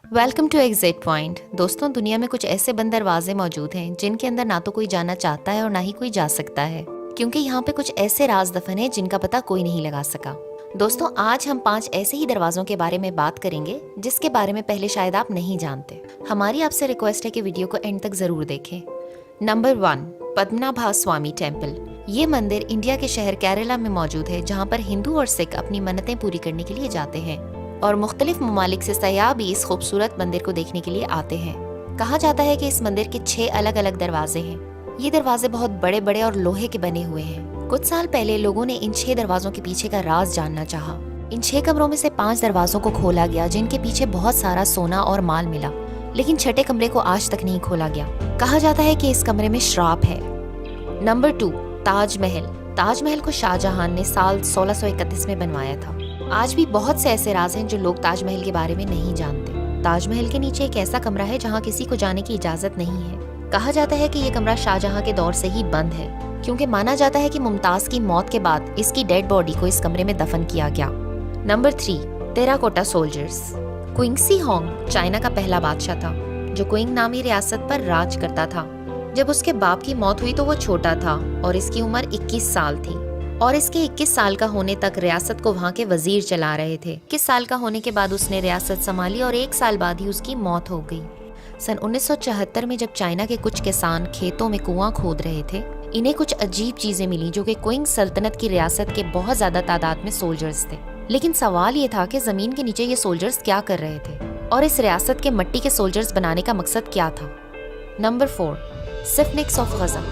Welcome to exit point. दोस्तों, दुनिया में कुछ ऐसे बंद दरवाजे मौजूद हैं जिनके अंदर ना तो कोई जाना चाहता है और ना ही कोई जा सकता है, क्योंकि यहाँ पे कुछ ऐसे राज दफन है जिनका पता कोई नहीं लगा सका। दोस्तों, आज हम 5 ऐसे ही दरवाजों के बारे में बात करेंगे जिसके बारे में पहले शायद आप नहीं जानते। हमारी आपसे रिक्वेस्ट है कि वीडियो को एंड तक जरूर देखें। नंबर 1, पद्मनाभ स्वामी टेम्पल। ये मंदिर इंडिया के शहर केरला में मौजूद है, जहाँ पर हिंदू और सिख अपनी मन्नतें पूरी करने के लिए जाते हैं और मुख्तलिफ ममालिक से सयाह भी इस खूबसूरत मंदिर को देखने के लिए आते हैं। कहा जाता है कि इस मंदिर के 6 अलग अलग दरवाजे हैं। ये दरवाजे बहुत बड़े बड़े और लोहे के बने हुए हैं। कुछ साल पहले लोगों ने इन 6 दरवाजों के पीछे का राज जानना चाहा। इन 6 कमरों में से 5 दरवाजों को खोला गया, जिनके पीछे बहुत सारा सोना और माल मिला, लेकिन छठे कमरे को आज तक नहीं खोला गया। कहा जाता है कि इस कमरे में श्राप है। नंबर 2, ताजमहल। ताजमहल को शाहजहां ने साल 1631 में बनवाया था। आज भी बहुत से ऐसे राज हैं जो लोग ताजमहल के बारे में नहीं जानते। ताजमहल के नीचे एक ऐसा कमरा है जहाँ किसी को जाने की इजाजत नहीं है। कहा जाता है कि ये कमरा शाहजहां के दौर से ही बंद है, क्योंकि माना जाता है कि मुमताज की मौत के बाद इसकी डेड बॉडी को इस कमरे में दफन किया गया। Number 3, terracotta soldiers. क्विंग सी होंग चाइना का पहला बादशाह था, जो क्विंग नामी रियासत पर राज करता था। जब उसके बाप की मौत हुई तो वो छोटा था और इसकी उम्र 21 साल थी, और इसके 21 साल का होने तक रियासत को वहाँ के वजीर चला रहे थे। 21 साल का होने के बाद उसने रियासत संभाली और 1 साल बाद ही उसकी मौत हो गई। सन 1974 में जब चाइना के कुछ किसान खेतों में कुआं खोद रहे थे, इन्हें कुछ अजीब चीजें मिली जो कि क्विंग सल्तनत की रियासत के बहुत ज्यादा तादाद में सोल्जर्स थे। लेकिन सवाल ये था कि जमीन के नीचे ये सोल्जर्स क्या कर रहे थे और इस रियासत के मिट्टी के सोल्जर्स बनाने का मकसद क्या था। नंबर 4, स्फिंक्स ऑफ गज़ा।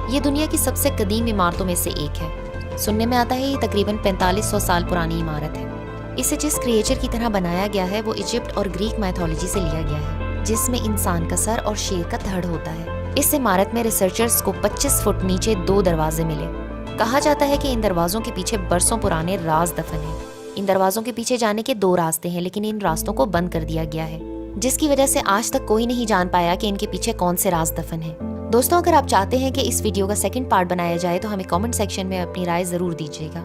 ये दुनिया की सबसे कदीम इमारतों में से एक है। सुनने में आता है ये तकरीबन 4500 साल पुरानी इमारत है। इसे जिस क्रिएचर की तरह बनाया गया है वो इजिप्ट और ग्रीक माइथोलॉजी से लिया गया है, जिसमें इंसान का सर और शेर का धड़ होता है। इस इमारत में रिसर्चर्स को 25 फुट नीचे 2 दरवाजे मिले। कहा जाता है कि इन दरवाजों के पीछे बरसों पुराने राज दफन हैं। इन दरवाजों के पीछे जाने के 2 रास्ते हैं, लेकिन इन रास्तों को बंद कर दिया गया है, जिसकी वजह से आज तक कोई नहीं जान पाया कि इनके पीछे कौन से राज दफन है। दोस्तों, अगर आप चाहते हैं कि इस वीडियो का सेकंड पार्ट बनाया जाए तो हमें कमेंट सेक्शन में अपनी राय जरूर दीजिएगा।